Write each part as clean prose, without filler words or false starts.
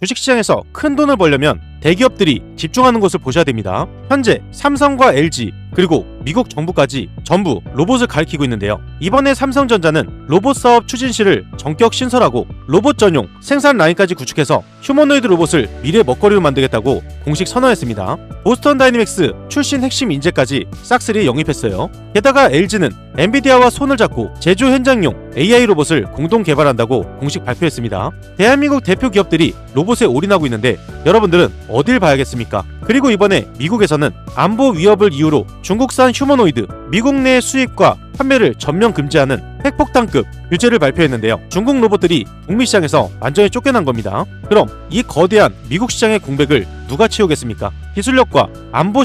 주식시장에서 큰 돈을 벌려면 대기업들이 집중하는 것을 보셔야 됩니다. 현재 삼성과 LG 그리고 미국 정부까지 전부 로봇을 가리키고 있는데요. 이번에 삼성전자는 로봇 사업 추진실을 전격 신설하고 로봇 전용 생산 라인까지 구축해서 휴머노이드 로봇을 미래 먹거리로 만들겠다고 공식 선언했습니다. 보스턴 다이내믹스 출신 핵심 인재까지 싹쓸이 영입했어요. 게다가 LG는 엔비디아와 손을 잡고 제조 현장용 AI 로봇을 공동 개발한다고 공식 발표했습니다. 대한민국 대표 기업들이 로봇에 올인하고 있는데 여러분들은 어딜 봐야겠습니까? 그리고 이번에 미국에서는 안보 위협을 이유로 중국산 휴머노이드 미국 내 수입과 판매를 전면 금지하는 핵폭탄급 규제를 발표했는데요. 중국 로봇들이 북미 시장에서 완전히 쫓겨난 겁니다. 그럼 이 거대한 미국 시장의 공백을 누가 채우겠습니까? 기술력과 안보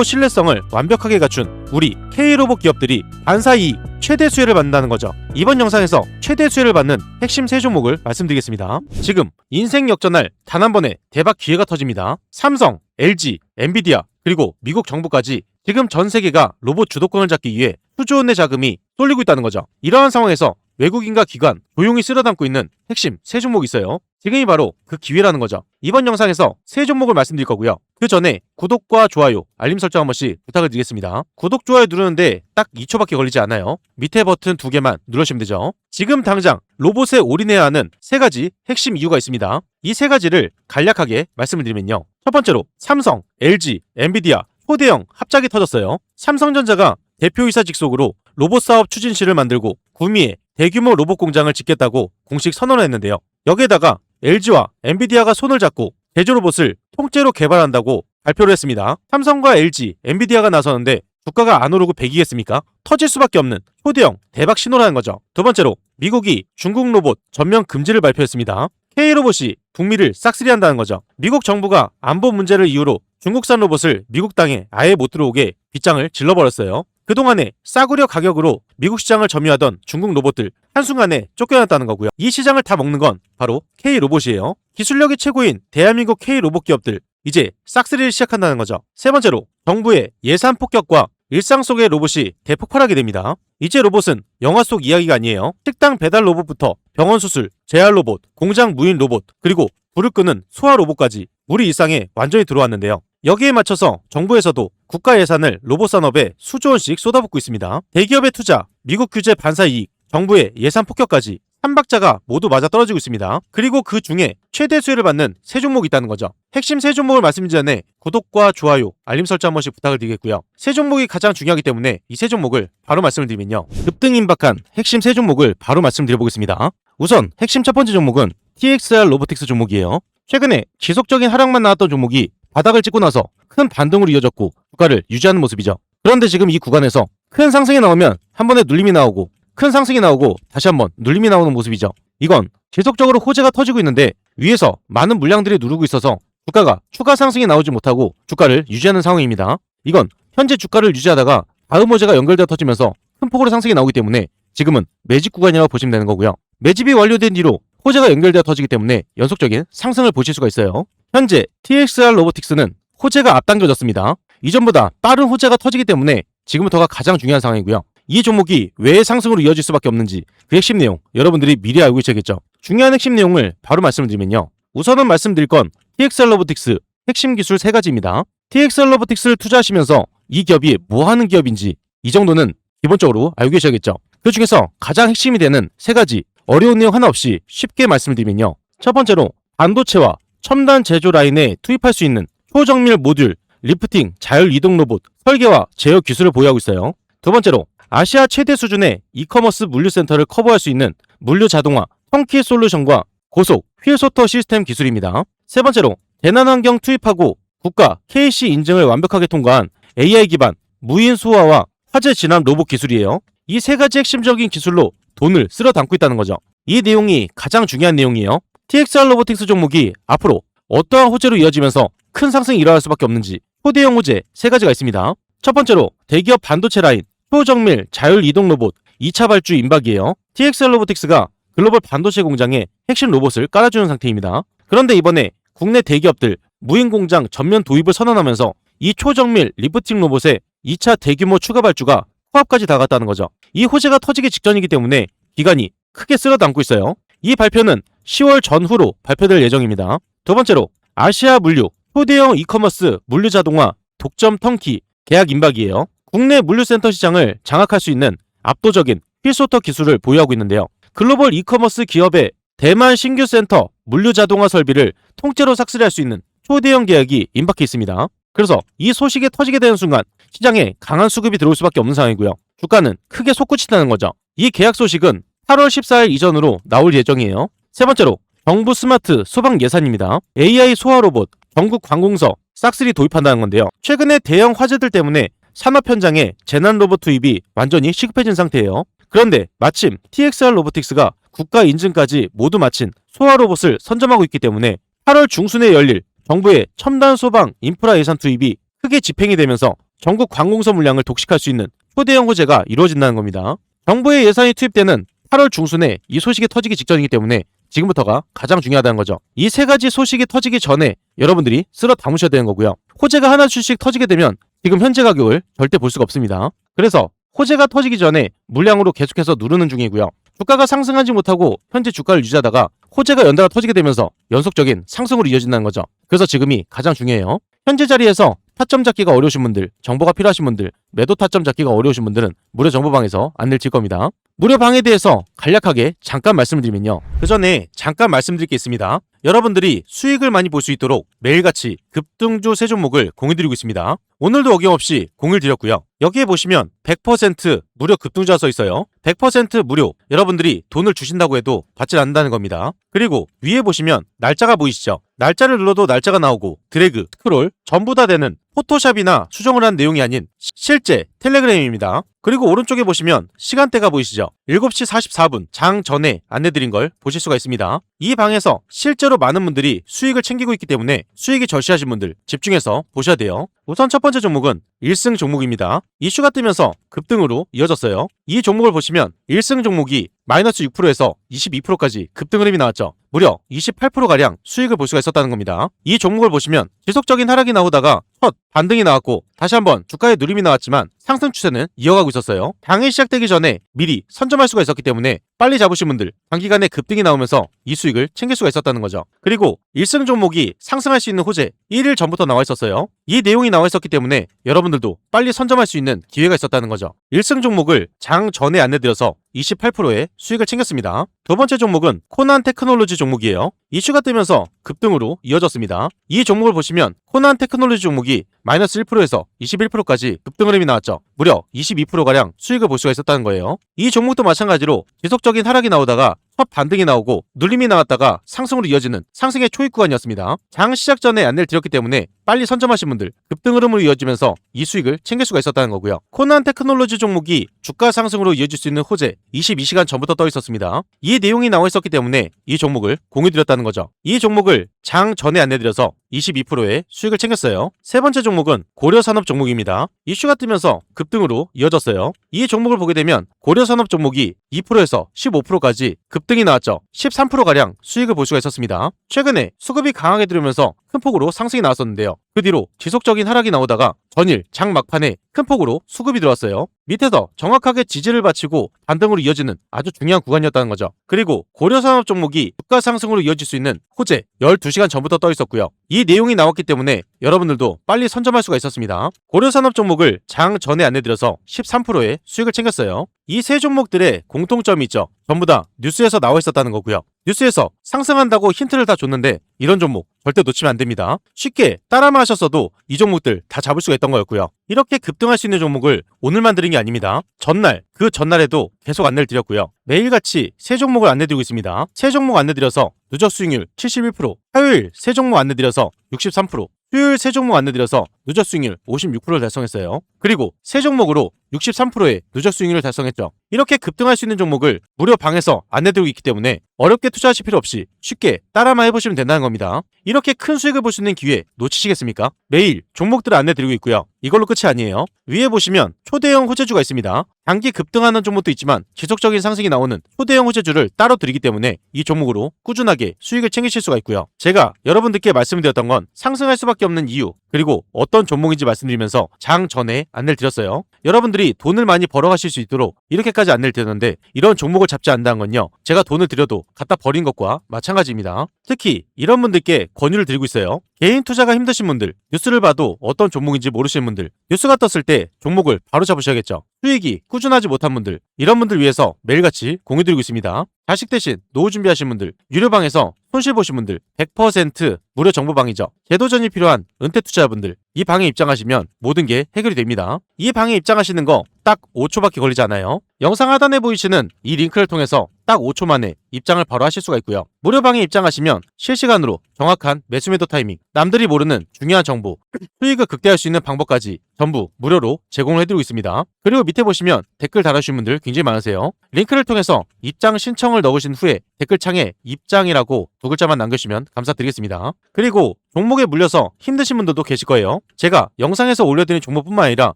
신뢰성을 완벽하게 갖춘 우리 K로봇 기업들이 반사이익 최대 수혜를 받는다는 거죠. 이번 영상에서 최대 수혜를 받는 핵심 세 종목을 말씀드리겠습니다. 지금 인생 역전할 단 한 번의 대박 기회가 터집니다. 삼성, LG, 엔비디아 그리고 미국 정부까지 지금 전 세계가 로봇 주도권을 잡기 위해 수조 원의 자금이 쏠리고 있다는 거죠. 이러한 상황에서 외국인과 기관 조용히 쓸어담고 있는 핵심 세 종목이 있어요. 지금이 바로 그 기회라는 거죠. 이번 영상에서 세 종목을 말씀드릴 거고요. 그 전에 구독과 좋아요, 알림 설정 한 번씩 부탁을 드리겠습니다. 구독, 좋아요 누르는데 딱 2초밖에 걸리지 않아요. 밑에 버튼 2개만 누르시면 되죠. 지금 당장 로봇에 올인해야 하는 세 가지 핵심 이유가 있습니다. 이 세 가지를 간략하게 말씀을 드리면요. 첫 번째로 삼성, LG, 엔비디아 초대형 합작이 터졌어요. 삼성전자가 대표이사 직속으로 로봇 사업 추진실을 만들고 구미에 대규모 로봇 공장을 짓겠다고 공식 선언을 했는데요. 여기에다가 LG와 엔비디아가 손을 잡고 제조 로봇을 통째로 개발한다고 발표를 했습니다. 삼성과 LG, 엔비디아가 나서는데 주가가 안 오르고 배기겠습니까? 터질 수밖에 없는 초대형 대박 신호라는 거죠. 두 번째로 미국이 중국 로봇 전면 금지를 발표했습니다. K로봇이 북미를 싹쓸이 한다는 거죠. 미국 정부가 안보 문제를 이유로 중국산 로봇을 미국 땅에 아예 못 들어오게 빗장을 질러버렸어요. 그동안에 싸구려 가격으로 미국 시장을 점유하던 중국 로봇들 한순간에 쫓겨났다는 거고요. 이 시장을 다 먹는 건 바로 K로봇이에요. 기술력이 최고인 대한민국 K로봇 기업들 이제 싹쓸이를 시작한다는 거죠. 세 번째로 정부의 예산 폭격과 일상 속의 로봇이 대폭발하게 됩니다. 이제 로봇은 영화 속 이야기가 아니에요. 식당 배달 로봇부터 병원 수술, 재활 로봇, 공장 무인 로봇, 그리고 불을 끄는 소화 로봇까지 우리 일상에 완전히 들어왔는데요. 여기에 맞춰서 정부에서도 국가 예산을 로봇 산업에 수조 원씩 쏟아붓고 있습니다. 대기업의 투자, 미국 규제 반사 이익, 정부의 예산 폭격까지 한 박자가 모두 맞아떨어지고 있습니다. 그리고 그 중에 최대 수혜를 받는 세 종목이 있다는 거죠. 핵심 세 종목을 말씀드리기 전에 구독과 좋아요, 알림 설정 한 번씩 부탁을 드리겠고요. 세 종목이 가장 중요하기 때문에 이 세 종목을 바로 말씀을 드리면요. 급등 임박한 핵심 세 종목을 바로 말씀드려보겠습니다. 우선 핵심 첫 번째 종목은 TXR 로보틱스 종목이에요. 최근에 지속적인 하락만 나왔던 종목이 바닥을 찍고 나서 큰 반등으로 이어졌고 주가를 유지하는 모습이죠. 그런데 지금 이 구간에서 큰 상승이 나오면 한 번에 눌림이 나오고 큰 상승이 나오고 다시 한번 눌림이 나오는 모습이죠. 이건 지속적으로 호재가 터지고 있는데 위에서 많은 물량들이 누르고 있어서 주가가 추가 상승이 나오지 못하고 주가를 유지하는 상황입니다. 이건 현재 주가를 유지하다가 다음 호재가 연결되어 터지면서 큰 폭으로 상승이 나오기 때문에 지금은 매집 구간이라고 보시면 되는 거고요. 매집이 완료된 뒤로 호재가 연결되어 터지기 때문에 연속적인 상승을 보실 수가 있어요. 현재 TXR 로보틱스는 호재가 앞당겨졌습니다. 이전보다 빠른 호재가 터지기 때문에 지금부터가 가장 중요한 상황이고요. 이 종목이 왜 상승으로 이어질 수밖에 없는지 그 핵심 내용 여러분들이 미리 알고 계셔야겠죠. 중요한 핵심 내용을 바로 말씀드리면요. 우선은 말씀드릴 건 TXR 로보틱스 핵심 기술 세 가지입니다. TXR 로보틱스를 투자하시면서 이 기업이 뭐 하는 기업인지 이 정도는 기본적으로 알고 계셔야겠죠. 그 중에서 가장 핵심이 되는 세 가지 어려운 내용 하나 없이 쉽게 말씀드리면요. 첫 번째로 반도체와 첨단 제조 라인에 투입할 수 있는 초정밀 모듈, 리프팅, 자율 이동 로봇, 설계와 제어 기술을 보유하고 있어요. 두 번째로 아시아 최대 수준의 이커머스 물류센터를 커버할 수 있는 물류 자동화, 턴키 솔루션과 고속, 휠소터 시스템 기술입니다. 세 번째로 대난 환경 투입하고 국가 KC 인증을 완벽하게 통과한 AI 기반 무인 수호화와 화재 진압 로봇 기술이에요. 이 세 가지 핵심적인 기술로 돈을 쓸어 담고 있다는 거죠. 이 내용이 가장 중요한 내용이에요. TXR 로보틱스 종목이 앞으로 어떠한 호재로 이어지면서 큰 상승이 일어날 수밖에 없는지 초대형 호재 세 가지가 있습니다. 첫 번째로 대기업 반도체 라인 초정밀 자율 이동 로봇 2차 발주 임박이에요. TXR 로보틱스가 글로벌 반도체 공장에 핵심 로봇을 깔아주는 상태입니다. 그런데 이번에 국내 대기업들 무인 공장 전면 도입을 선언하면서 이 초정밀 리프팅 로봇의 2차 대규모 추가 발주가 코앞까지 다가갔다는 거죠. 이 호재가 터지기 직전이기 때문에 기관이 크게 쓸어 담고 있어요. 이 발표는 10월 전후로 발표될 예정입니다. 두 번째로 아시아 물류, 초대형 이커머스 물류 자동화 독점 턴키 계약 임박이에요. 국내 물류센터 시장을 장악할 수 있는 압도적인 필소터 기술을 보유하고 있는데요. 글로벌 이커머스 기업의 대만 신규 센터 물류 자동화 설비를 통째로 삭스리할 수 있는 초대형 계약이 임박해 있습니다. 그래서 이 소식이 터지게 되는 순간 시장에 강한 수급이 들어올 수밖에 없는 상황이고요. 주가는 크게 솟구친다는 거죠. 이 계약 소식은 8월 14일 이전으로 나올 예정이에요. 세 번째로 정부 스마트 소방 예산입니다. AI 소화 로봇 전국 관공서 싹쓸이 도입한다는 건데요. 최근에 대형 화재들 때문에 산업 현장에 재난 로봇 투입이 완전히 시급해진 상태예요. 그런데 마침 TXR 로보틱스가 국가 인증까지 모두 마친 소화 로봇을 선점하고 있기 때문에 8월 중순에 열릴 정부의 첨단 소방 인프라 예산 투입이 크게 집행이 되면서 전국 관공서 물량을 독식할 수 있는 초대형 호재가 이루어진다는 겁니다. 정부의 예산이 투입되는 8월 중순에 이 소식이 터지기 직전이기 때문에 지금부터가 가장 중요하다는 거죠. 이 세 가지 소식이 터지기 전에 여러분들이 쓸어 담으셔야 되는 거고요. 호재가 하나씩 터지게 되면 지금 현재 가격을 절대 볼 수가 없습니다. 그래서 호재가 터지기 전에 물량으로 계속해서 누르는 중이고요. 주가가 상승하지 못하고 현재 주가를 유지하다가 호재가 연달아 터지게 되면서 연속적인 상승으로 이어진다는 거죠. 그래서 지금이 가장 중요해요. 현재 자리에서 타점 잡기가 어려우신 분들, 정보가 필요하신 분들, 매도 타점 잡기가 어려우신 분들은 무료 정보방에서 안내를 드릴 겁니다. 무료 방에 대해서 간략하게 잠깐 말씀드리면요. 그 전에 잠깐 말씀드릴 게 있습니다. 여러분들이 수익을 많이 볼 수 있도록 매일같이 급등주 세 종목을 공유드리고 있습니다. 오늘도 어김없이 공유를 드렸고요. 여기에 보시면 100% 무료 급등주가 써 있어요. 100% 무료. 여러분들이 돈을 주신다고 해도 받지 않는다는 겁니다. 그리고 위에 보시면 날짜가 보이시죠? 날짜를 눌러도 날짜가 나오고 드래그, 스크롤 전부 다 되는 포토샵이나 수정을 한 내용이 아닌 실제 텔레그램입니다. 그리고 오른쪽에 보시면 시간대가 보이시죠? 7시 44분 장 전에 안내드린 걸 보실 수가 있습니다. 이 방에서 실제로 많은 분들이 수익을 챙기고 있기 때문에 수익이 절실하신 분들 집중해서 보셔야 돼요. 우선 첫 번째 종목은 1승 종목입니다. 이슈가 뜨면서 급등으로 이어졌어요. 이 종목을 보시면 1승 종목이 마이너스 6%에서 22%까지 급등 흐름이 나왔죠. 무려 28%가량 수익을 볼 수가 있었다는 겁니다. 이 종목을 보시면 지속적인 하락이 나오다가 첫 반등이 나왔고 다시 한번 주가의 누림이 나왔지만 상승 추세는 이어가고 있었어요. 당일 시작되기 전에 미리 선점할 수가 있었기 때문에 빨리 잡으신 분들 단기간에 급등이 나오면서 이 수익을 챙길 수가 있었다는 거죠. 그리고 1승 종목이 상승할 수 있는 호재 1일 전부터 나와 있었어요. 이 내용이 나와 있었기 때문에 여러분들도 빨리 선점할 수 있는 기회가 있었다는 거죠. 1승 종목을 장 전에 안내드려서 28%의 수익을 챙겼습니다. 두 번째 종목은 코난 테크놀로지 종목이에요. 이슈가 뜨면서 급등으로 이어졌습니다. 이 종목을 보시면 코난 테크놀로지 종목이 마이너스 1%에서 21%까지 급등 흐름이 나왔죠. 무려 22%가량 수익을 볼 수가 있었다는 거예요. 이 종목도 마찬가지로 지속적인 하락이 나오다가 첫 반등이 나오고 눌림이 나왔다가 상승으로 이어지는 상승의 초입 구간이었습니다. 장 시작 전에 안내를 드렸기 때문에 빨리 선점하신 분들 급등 흐름으로 이어지면서 이 수익을 챙길 수가 있었다는 거고요. 코난 테크놀로지 종목이 주가 상승으로 이어질 수 있는 호재 22시간 전부터 떠 있었습니다. 이 내용이 나와 있었기 때문에 이 종목을 공유드렸다는 거죠. 이 종목을 장 전에 안내드려서 22%의 수익을 챙겼어요. 세 번째 종목은 고려산업 종목입니다. 이슈가 뜨면서 급등으로 이어졌어요. 이 종목을 보게 되면 고려산업 종목이 2%에서 15%까지 급등이 나왔죠. 13%가량 수익을 볼 수가 있었습니다. 최근에 수급이 강하게 들어오면서 큰 폭으로 상승이 나왔었는데요. 그 뒤로 지속적인 하락이 나오다가 전일 장 막판에 큰 폭으로 수급이 들어왔어요. 밑에서 정확하게 지지를 바치고 반등으로 이어지는 아주 중요한 구간이었다는 거죠. 그리고 고려산업 종목이 주가 상승으로 이어질 수 있는 호재 12시간 전부터 떠 있었고요. 이 내용이 나왔기 때문에 여러분들도 빨리 선점할 수가 있었습니다. 고려산업 종목을 장 전에 안내드려서 13%의 수익을 챙겼어요. 이 세 종목들의 공통점이 있죠. 전부 다 뉴스에서 나와 있었다는 거고요. 뉴스에서 상승한다고 힌트를 다 줬는데 이런 종목 절대 놓치면 안 됩니다. 쉽게 따라만 하셨어도 이 종목들 다 잡을 수가 있던 거였고요. 이렇게 급등할 수 있는 종목을 오늘만 드린 게 아닙니다. 전날, 그 전날에도 계속 안내를 드렸고요. 매일같이 세 종목을 안내드리고 있습니다. 세 종목 안내드려서 누적 수익률 71%, 화요일 세 종목 안내드려서 63%, 수요일 세 종목 안내드려서 누적 수익률 56%를 달성했어요. 그리고 세 종목으로 63%의 누적 수익률을 달성했죠. 이렇게 급등할 수 있는 종목을 무료 방에서 안내드리고 있기 때문에 어렵게 투자하실 필요 없이 쉽게 따라만 해보시면 된다는 겁니다. 이렇게 큰 수익을 볼 수 있는 기회 놓치시겠습니까? 매일 종목들을 안내드리고 있고요. 이걸로 끝이 아니에요. 위에 보시면 초대형 호재주가 있습니다. 단기 급등하는 종목도 있지만 지속적인 상승이 나오는 초대형 호재주를 따로 드리기 때문에 이 종목으로 꾸준하게 수익을 챙기실 수가 있고요. 제가 여러분들께 말씀드렸던 건 상승할 수밖에 없는 이유, 그리고 어떤 종목인지 말씀드리면서 장 전에 안내를 드렸어요. 여러분들이 여러분들이 돈을 많이 벌어가실 수 있도록 이렇게까지 안내를 드렸는데 이런 종목을 잡지 않는다는 건요, 제가 돈을 들여도 갖다 버린 것과 마찬가지입니다. 특히 이런 분들께 권유를 드리고 있어요. 개인 투자가 힘드신 분들, 뉴스를 봐도 어떤 종목인지 모르시는 분들, 뉴스가 떴을 때 종목을 바로 잡으셔야겠죠. 수익이 꾸준하지 못한 분들, 이런 분들 위해서 매일같이 공유드리고 있습니다. 자식 대신 노후 준비하신 분들, 유료방에서 손실 보신 분들 100% 무료 정보방이죠. 재도전이 필요한 은퇴 투자자분들, 이 방에 입장하시면 모든 게 해결이 됩니다. 이 방에 입장하시는 거 딱 5초밖에 걸리지 않아요. 영상 하단에 보이시는 이 링크를 통해서 딱 5초 만에 입장을 바로 하실 수가 있고요. 무료방에 입장하시면 실시간으로 정확한 매수 매도 타이밍, 남들이 모르는 중요한 정보, 수익을 극대화할 수 있는 방법까지 전부 무료로 제공을 해드리고 있습니다. 그리고 밑에 보시면 댓글 달아주신 분들 굉장히 많으세요. 링크를 통해서 입장 신청을 넣으신 후에 댓글창에 입장이라고 2글자만 남겨주시면 감사드리겠습니다. 그리고 종목에 물려서 힘드신 분들도 계실 거예요. 제가 영상에서 올려드린 종목뿐만 아니라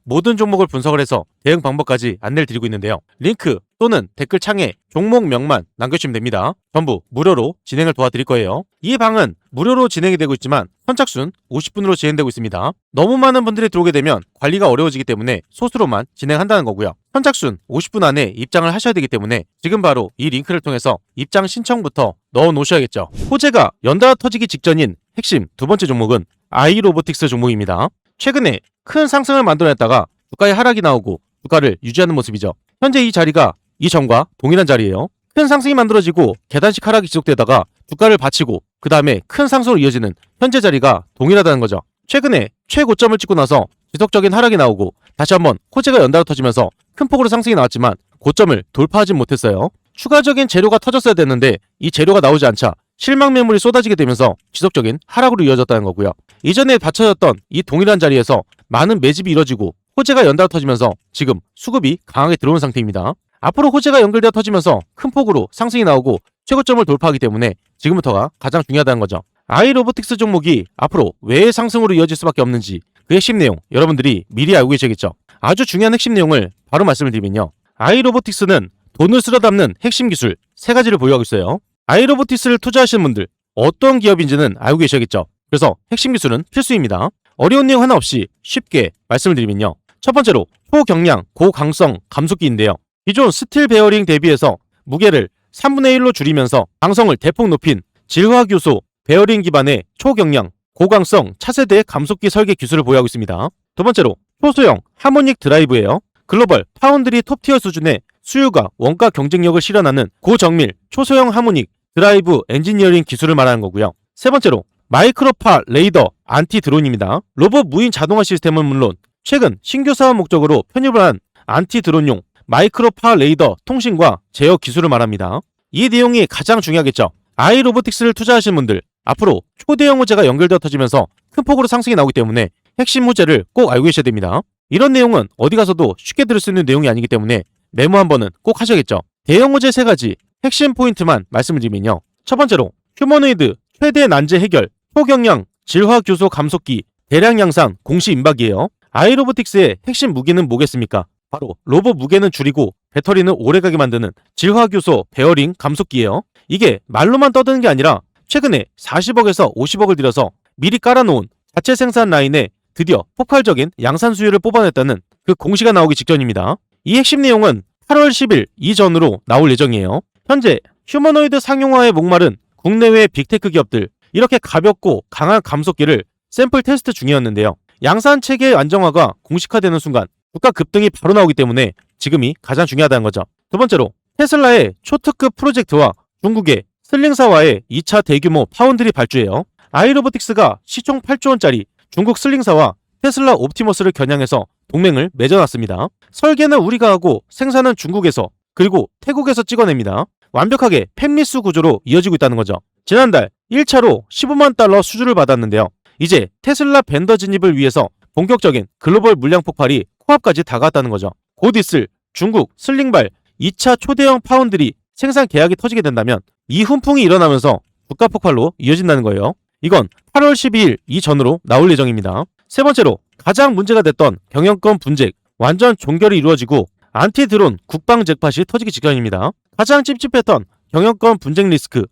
모든 종목을 분석을 해서 대응 방법까지 안내를 드리고 있는데요. 링크 또는 댓글창에 종목명만 남겨주시면 됩니다. 전부 무료로 진행을 도와드릴 거예요. 이 방은 무료로 진행이 되고 있지만 선착순 50분으로 진행되고 있습니다. 너무 많은 분들이 들어오게 되면 관리가 어려워지기 때문에 소수로만 진행한다는 거고요. 선착순 50분 안에 입장을 하셔야 되기 때문에 지금 바로 이 링크를 통해서 입장 신청부터 넣어 놓으셔야겠죠. 호재가 연달아 터지기 직전인 핵심 두 번째 종목은 아이로보틱스 종목입니다. 최근에 큰 상승을 만들어냈다가 주가의 하락이 나오고 주가를 유지하는 모습이죠. 현재 이 자리가 이전과 동일한 자리예요. 큰 상승이 만들어지고 계단식 하락이 지속되다가 주가를 받치고 그 다음에 큰 상승으로 이어지는 현재 자리가 동일하다는 거죠. 최근에 최고점을 찍고 나서 지속적인 하락이 나오고 다시 한번 호재가 연달아 터지면서 큰 폭으로 상승이 나왔지만 고점을 돌파하진 못했어요. 추가적인 재료가 터졌어야 됐는데 이 재료가 나오지 않자 실망 매물이 쏟아지게 되면서 지속적인 하락으로 이어졌다는 거고요. 이전에 받쳐졌던 이 동일한 자리에서 많은 매집이 이뤄지고 호재가 연달아 터지면서 지금 수급이 강하게 들어온 상태입니다. 앞으로 호재가 연결되어 터지면서 큰 폭으로 상승이 나오고 최고점을 돌파하기 때문에 지금부터가 가장 중요하다는 거죠. 아이로보틱스 종목이 앞으로 왜 상승으로 이어질 수밖에 없는지 그 핵심 내용 여러분들이 미리 알고 계셔야겠죠. 아주 중요한 핵심 내용을 바로 말씀을 드리면요. 아이로보틱스는 돈을 쓸어 담는 핵심 기술 3가지를 보유하고 있어요. 아이로보틱스를 투자하시는 분들 어떤 기업인지는 알고 계셔야겠죠. 그래서 핵심 기술은 필수입니다. 어려운 내용 하나 없이 쉽게 말씀을 드리면요. 첫 번째로 초경량 고강성 감속기인데요. 기존 스틸 베어링 대비해서 무게를 3분의 1로 줄이면서 강성을 대폭 높인 질화교소 베어링 기반의 초경량 고강성 차세대 감속기 설계 기술을 보유하고 있습니다. 두 번째로 초소형 하모닉 드라이브예요. 글로벌 파운드리 톱티어 수준의 수요가 원가 경쟁력을 실현하는 고정밀 초소형 하모닉 드라이브 엔지니어링 기술을 말하는 거고요. 세 번째로 마이크로파 레이더 안티 드론입니다. 로봇 무인 자동화 시스템은 물론 최근 신규 사업 목적으로 편입을 한 안티 드론용 마이크로파 레이더 통신과 제어 기술을 말합니다. 이 내용이 가장 중요하겠죠. 아이로보틱스를 투자하신 분들 앞으로 초대형 호재가 연결되어 터지면서 큰 폭으로 상승이 나오기 때문에 핵심 호재를 꼭 알고 계셔야 됩니다. 이런 내용은 어디 가서도 쉽게 들을 수 있는 내용이 아니기 때문에 메모 한 번은 꼭 하셔야겠죠. 대형 호재 3가지 핵심 포인트만 말씀을 드리면요. 첫 번째로 휴머노이드 최대 난제 해결 초경량 질화교소 감속기 대량 양산 공시 임박이에요. 아이로보틱스의 핵심 무기는 뭐겠습니까? 바로 로봇 무게는 줄이고 배터리는 오래가게 만드는 질화교소 베어링 감속기예요. 이게 말로만 떠드는 게 아니라 최근에 40억에서 50억을 들여서 미리 깔아놓은 자체 생산 라인에 드디어 폭발적인 양산 수율을 뽑아냈다는 그 공시가 나오기 직전입니다. 이 핵심 내용은 8월 10일 이전으로 나올 예정이에요. 현재 휴머노이드 상용화에 목마른 국내외 빅테크 기업들 이렇게 가볍고 강한 감속기를 샘플 테스트 중이었는데요. 양산 체계 안정화가 공식화되는 순간 주가 급등이 바로 나오기 때문에 지금이 가장 중요하다는 거죠. 두 번째로 테슬라의 초특급 프로젝트와 중국의 슬링사와의 2차 대규모 파운드리 발주예요. 아이로보틱스가 시총 8조원짜리 중국 슬링사와 테슬라 옵티머스를 겨냥해서 동맹을 맺어놨습니다. 설계는 우리가 하고 생산은 중국에서 그리고 태국에서 찍어냅니다. 완벽하게 팹리스 구조로 이어지고 있다는 거죠. 지난달 1차로 15만 달러 수주를 받았는데요. 이제 테슬라 벤더 진입을 위해서 본격적인 글로벌 물량 폭발이 코앞까지 다가왔다는 거죠. 곧 있을 중국 슬링발 2차 초대형 파운드리 생산 계약이 터지게 된다면 이 훈풍이 일어나면서 주가 폭발로 이어진다는 거예요. 이건 8월 12일 이전으로 나올 예정입니다. 세 번째로 가장 문제가 됐던 경영권 분쟁 완전 종결이 이루어지고 안티드론 국방 잭팟이 터지기 직전입니다. 가장 찝찝했던 경영권 분쟁 리스크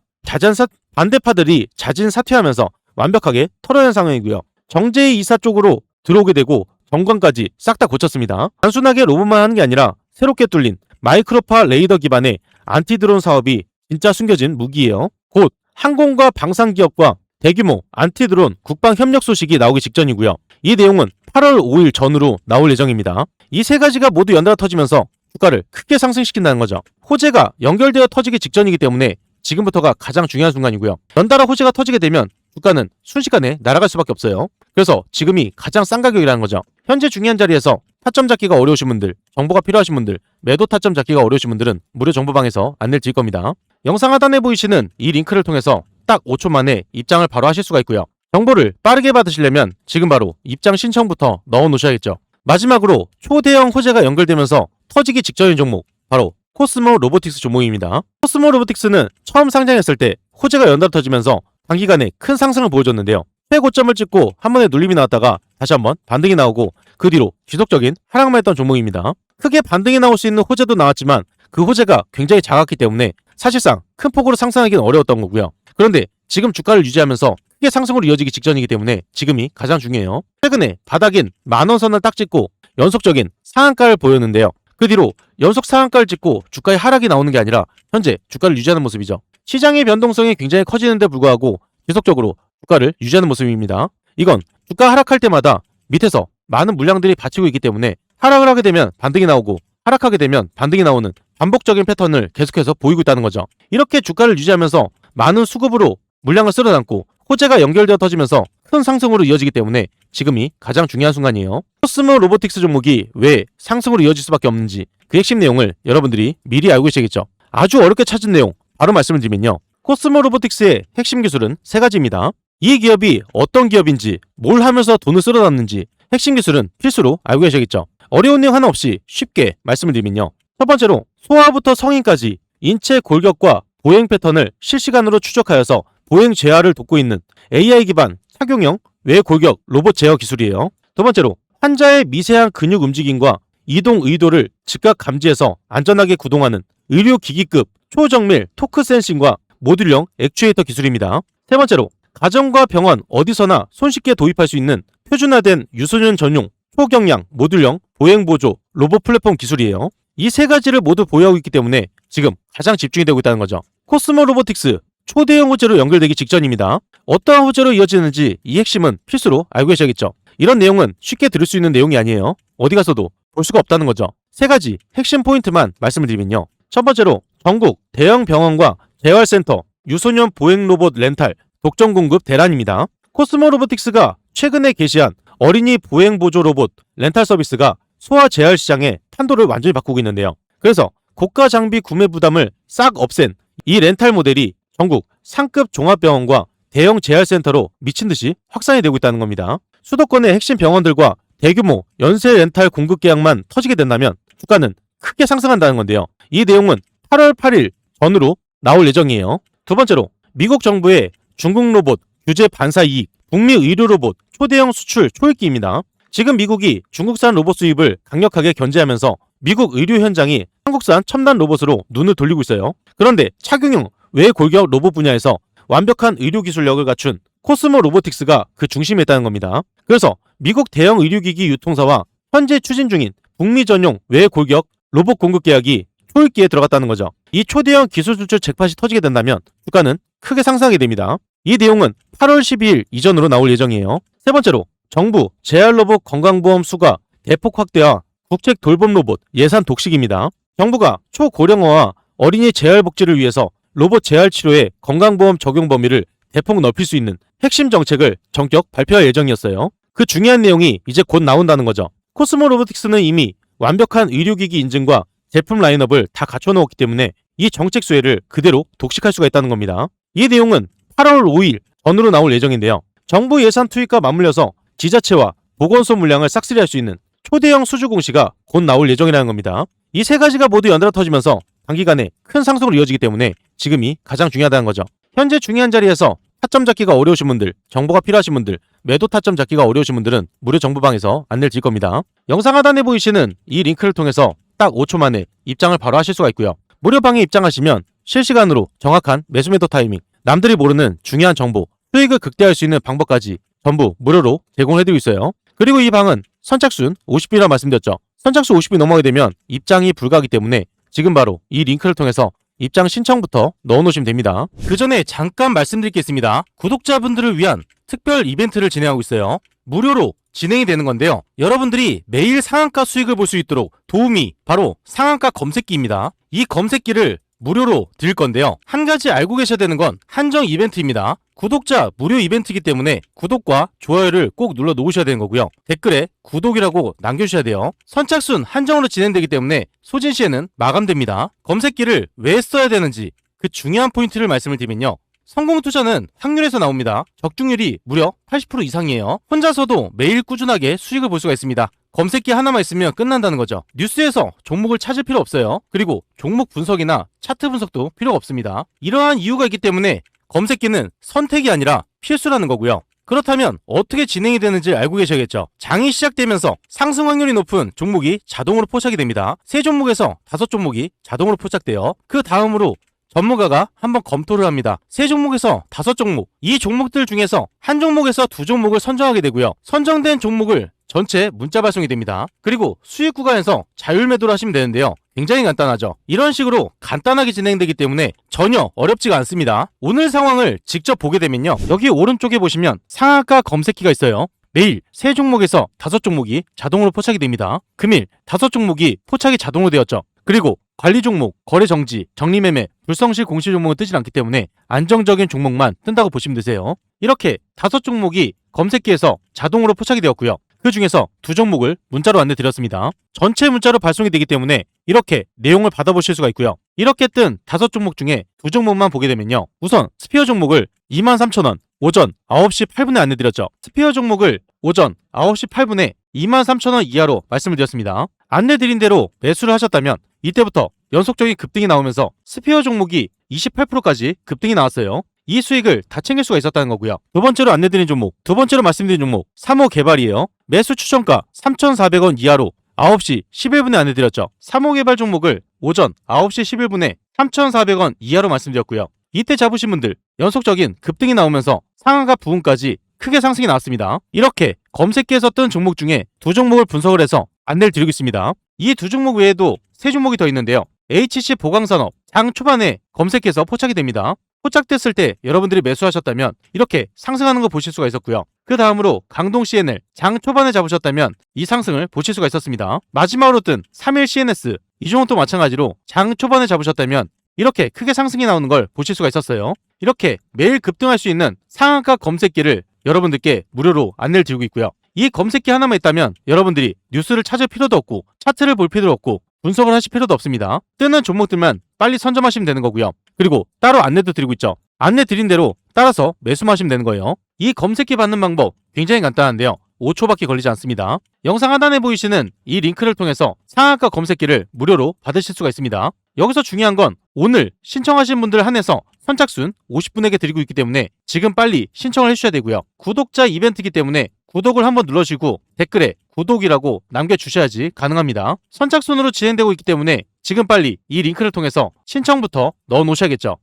반대파들이 자진 사퇴하면서 완벽하게 털어낸 상황이고요. 정제이 이사 쪽으로 들어오게 되고 경관까지 싹 다 고쳤습니다. 단순하게 로봇만 하는 게 아니라 새롭게 뚫린 마이크로파 레이더 기반의 안티드론 사업이 진짜 숨겨진 무기예요. 곧 항공과 방산 기업과 대규모 안티드론 국방 협력 소식이 나오기 직전이고요. 이 내용은 8월 5일 전후로 나올 예정입니다. 이 세 가지가 모두 연달아 터지면서 주가를 크게 상승시킨다는 거죠. 호재가 연결되어 터지기 직전이기 때문에 지금부터가 가장 중요한 순간이고요. 연달아 호재가 터지게 되면 주가는 순식간에 날아갈 수밖에 없어요. 그래서 지금이 가장 싼 가격이라는 거죠. 현재 중요한 자리에서 타점 잡기가 어려우신 분들, 정보가 필요하신 분들, 매도 타점 잡기가 어려우신 분들은 무료 정보방에서 안내를 드릴 겁니다. 영상 하단에 보이시는 이 링크를 통해서 딱 5초 만에 입장을 바로 하실 수가 있고요. 정보를 빠르게 받으시려면 지금 바로 입장 신청부터 넣어 놓으셔야겠죠. 마지막으로 초대형 호재가 연결되면서 터지기 직전인 종목, 바로 코스모 로보틱스 종목입니다. 코스모 로보틱스는 처음 상장했을 때 호재가 연달아 터지면서 단기간에 큰 상승을 보여줬는데요. 최고점을 찍고 한 번에 눌림이 나왔다가 다시 한번 반등이 나오고 그 뒤로 지속적인 하락만 했던 종목입니다. 크게 반등이 나올 수 있는 호재도 나왔지만 그 호재가 굉장히 작았기 때문에 사실상 큰 폭으로 상승하기는 어려웠던 거고요. 그런데 지금 주가를 유지하면서 크게 상승으로 이어지기 직전이기 때문에 지금이 가장 중요해요. 최근에 바닥인 만원 선을 딱 찍고 연속적인 상한가를 보였는데요. 그 뒤로 연속 상한가를 찍고 주가의 하락이 나오는 게 아니라 현재 주가를 유지하는 모습이죠. 시장의 변동성이 굉장히 커지는데 불구하고 지속적으로 주가를 유지하는 모습입니다. 이건 주가 하락할 때마다 밑에서 많은 물량들이 받치고 있기 때문에 하락을 하게 되면 반등이 나오고 하락하게 되면 반등이 나오는 반복적인 패턴을 계속해서 보이고 있다는 거죠. 이렇게 주가를 유지하면서 많은 수급으로 물량을 쓸어 담고 호재가 연결되어 터지면서 큰 상승으로 이어지기 때문에 지금이 가장 중요한 순간이에요. 코스모 로보틱스 종목이 왜 상승으로 이어질 수밖에 없는지 그 핵심 내용을 여러분들이 미리 알고 계시겠죠. 아주 어렵게 찾은 내용 바로 말씀을 드리면요. 코스모 로보틱스의 핵심 기술은 세 가지입니다. 이 기업이 어떤 기업인지, 뭘 하면서 돈을 쓸어 담는지 핵심 기술은 필수로 알고 계시겠죠. 어려운 내용 하나 없이 쉽게 말씀을 드리면요. 첫 번째로 소아부터 성인까지 인체 골격과 보행 패턴을 실시간으로 추적하여서 보행 제어를 돕고 있는 AI 기반 착용형 외골격 로봇 제어 기술이에요. 두 번째로 환자의 미세한 근육 움직임과 이동 의도를 즉각 감지해서 안전하게 구동하는 의료기기급 초정밀 토크 센싱과 모듈형 액추에이터 기술입니다. 세 번째로 가정과 병원 어디서나 손쉽게 도입할 수 있는 표준화된 유소년 전용 초경량 모듈형 보행보조 로봇 플랫폼 기술이에요. 이 세 가지를 모두 보유하고 있기 때문에 지금 가장 집중이 되고 있다는 거죠. 코스모 로보틱스 초대형 호재로 연결되기 직전입니다. 어떠한 호재로 이어지는지 이 핵심은 필수로 알고 계셔야겠죠. 이런 내용은 쉽게 들을 수 있는 내용이 아니에요. 어디 가서도 볼 수가 없다는 거죠. 세 가지 핵심 포인트만 말씀을 드리면요. 첫 번째로 전국 대형 병원과 재활센터 유소년 보행 로봇 렌탈 독점 공급 대란입니다. 코스모 로보틱스가 최근에 게시한 어린이 보행 보조 로봇 렌탈 서비스가 소아 재활 시장의 판도를 완전히 바꾸고 있는데요. 그래서 고가 장비 구매 부담을 싹 없앤 이 렌탈 모델이 전국 상급 종합병원과 대형 재활센터로 미친듯이 확산이 되고 있다는 겁니다. 수도권의 핵심 병원들과 대규모 연쇄 렌탈 공급 계약만 터지게 된다면 주가는 크게 상승한다는 건데요. 이 내용은 8월 8일 전후로 나올 예정이에요. 두 번째로 미국 정부의 중국 로봇 규제 반사 이익, 북미 의료 로봇 초대형 수출 초읽기입니다. 지금 미국이 중국산 로봇 수입을 강력하게 견제하면서 미국 의료 현장이 한국산 첨단 로봇으로 눈을 돌리고 있어요. 그런데 착용형 외골격 로봇 분야에서 완벽한 의료 기술력을 갖춘 코스모 로보틱스가 그 중심에 있다는 겁니다. 그래서 미국 대형 의료기기 유통사와 현재 추진 중인 북미 전용 외골격 로봇 공급 계약이 초읽기에 들어갔다는 거죠. 이 초대형 기술 수출 잭팟이 터지게 된다면 주가는 크게 상승하게 됩니다. 이 내용은 8월 12일 이전으로 나올 예정이에요. 세 번째로 정부 재활로봇 건강보험 수가 대폭 확대와 국책 돌봄 로봇 예산 독식입니다. 정부가 초고령화와 어린이 재활복지를 위해서 로봇 재활치료의 건강보험 적용 범위를 대폭 넓힐 수 있는 핵심 정책을 전격 발표할 예정이었어요. 그 중요한 내용이 이제 곧 나온다는 거죠. 코스모 로보틱스는 이미 완벽한 의료기기 인증과 제품 라인업을 다 갖춰놓았기 때문에 이 정책 수혜를 그대로 독식할 수가 있다는 겁니다. 이 내용은 8월 5일 전후로 나올 예정인데요. 정부 예산 투입과 맞물려서 지자체와 보건소 물량을 싹쓸이할 수 있는 초대형 수주 공시가 곧 나올 예정이라는 겁니다. 이 세 가지가 모두 연달아 터지면서 단기간에 큰 상승으로 이어지기 때문에 지금이 가장 중요하다는 거죠. 현재 중요한 자리에서 타점 잡기가 어려우신 분들, 정보가 필요하신 분들, 매도 타점 잡기가 어려우신 분들은 무료 정보방에서 안내를 드릴 겁니다. 영상 하단에 보이시는 이 링크를 통해서 딱 5초 만에 입장을 바로 하실 수가 있고요. 무료방에 입장하시면 실시간으로 정확한 매수 매도 타이밍, 남들이 모르는 중요한 정보, 수익을 극대화할 수 있는 방법까지 전부 무료로 제공해드리고 있어요. 그리고 이 방은 선착순 50분이라 말씀드렸죠. 선착순 50분이 넘어가게 되면 입장이 불가하기 때문에 지금 바로 이 링크를 통해서 입장 신청부터 넣어놓으시면 됩니다. 그 전에 잠깐 말씀드릴 게 있습니다. 구독자분들을 위한 특별 이벤트를 진행하고 있어요. 무료로 진행이 되는 건데요. 여러분들이 매일 상한가 수익을 볼 수 있도록 도움이 바로 상한가 검색기입니다. 이 검색기를 무료로 드릴 건데요. 한 가지 알고 계셔야 되는 건 한정 이벤트입니다. 구독자 무료 이벤트이기 때문에 구독과 좋아요를 꼭 눌러 놓으셔야 되는 거고요. 댓글에 구독이라고 남겨주셔야 돼요. 선착순 한정으로 진행되기 때문에 소진시에는 마감됩니다. 검색기를 왜 써야 되는지 그 중요한 포인트를 말씀을 드리면요. 성공 투자는 확률에서 나옵니다. 적중률이 무려 80% 이상이에요. 혼자서도 매일 꾸준하게 수익을 볼 수가 있습니다. 검색기 하나만 있으면 끝난다는 거죠. 뉴스에서 종목을 찾을 필요 없어요. 그리고 종목 분석이나 차트 분석도 필요가 없습니다. 이러한 이유가 있기 때문에 검색기는 선택이 아니라 필수라는 거고요. 그렇다면 어떻게 진행이 되는지 알고 계셔야겠죠. 장이 시작되면서 상승 확률이 높은 종목이 자동으로 포착이 됩니다. 3종목에서 5종목이 자동으로 포착돼요. 그 다음으로 전문가가 한번 검토를 합니다. 3종목에서 5종목, 이 종목들 중에서 한 종목에서 2종목을 선정하게 되고요. 선정된 종목을 전체 문자 발송이 됩니다. 그리고 수익 구간에서 자율 매도를 하시면 되는데요. 굉장히 간단하죠. 이런 식으로 간단하게 진행되기 때문에 전혀 어렵지가 않습니다. 오늘 상황을 직접 보게 되면요. 여기 오른쪽에 보시면 상한가 검색기가 있어요. 매일 3종목에서 5종목이 자동으로 포착이 됩니다. 금일 5종목이 포착이 자동으로 되었죠. 그리고 관리 종목, 거래 정지, 정리 매매, 불성실 공시 종목은 뜨지 않기 때문에 안정적인 종목만 뜬다고 보시면 되세요. 이렇게 5종목이 검색기에서 자동으로 포착이 되었고요. 그 중에서 2종목을 문자로 안내 드렸습니다. 전체 문자로 발송이 되기 때문에 이렇게 내용을 받아보실 수가 있고요. 이렇게 뜬 5종목 중에 2종목만 보게 되면요. 우선 스피어 종목을 23,000원 오전 9시 8분에 안내 드렸죠. 스피어 종목을 오전 9시 8분에 23,000원 이하로 말씀을 드렸습니다. 안내 드린 대로 매수를 하셨다면 이때부터 연속적인 급등이 나오면서 스피어 종목이 28%까지 급등이 나왔어요. 이 수익을 다 챙길 수가 있었다는 거고요. 두 번째로 안내드린 종목, 두 번째로 말씀드린 종목 3호 개발이에요. 매수 추천가 3,400원 이하로 9시 11분에 안내드렸죠. 3호 개발 종목을 오전 9시 11분에 3,400원 이하로 말씀드렸고요. 이때 잡으신 분들 연속적인 급등이 나오면서 상한가 부분까지 크게 상승이 나왔습니다. 이렇게 검색기에서 뜬 종목 중에 2종목을 분석을 해서 안내를 드리고 있습니다. 이 2종목 외에도 3종목이 더 있는데요. HC 보강산업 장 초반에 검색해서 포착이 됩니다. 포착됐을 때 여러분들이 매수하셨다면 이렇게 상승하는 거 보실 수가 있었고요. 그 다음으로 강동 CNL 장 초반에 잡으셨다면 이 상승을 보실 수가 있었습니다. 마지막으로 뜬 3일 CNS 이 종목도 마찬가지로 장 초반에 잡으셨다면 이렇게 크게 상승이 나오는 걸 보실 수가 있었어요. 이렇게 매일 급등할 수 있는 상한가 검색기를 여러분들께 무료로 안내를 드리고 있고요. 이 검색기 하나만 있다면 여러분들이 뉴스를 찾을 필요도 없고 차트를 볼 필요도 없고 분석을 하실 필요도 없습니다. 뜨는 종목들만 빨리 선점하시면 되는 거고요. 그리고 따로 안내도 드리고 있죠. 안내 드린 대로 따라서 매수만 하시면 되는 거예요. 이 검색기 받는 방법 굉장히 간단한데요. 5초밖에 걸리지 않습니다. 영상 하단에 보이시는 이 링크를 통해서 상한가 검색기를 무료로 받으실 수가 있습니다. 여기서 중요한 건 오늘 신청하신 분들 한해서 선착순 50분에게 드리고 있기 때문에 지금 빨리 신청을 해주셔야 되고요. 구독자 이벤트이기 때문에 구독을 한번 눌러주시고 댓글에 구독이라고 남겨주셔야지 가능합니다. 선착순으로 진행되고 있기 때문에 지금 빨리 이 링크를 통해서 신청부터 넣어 놓으셔야겠죠.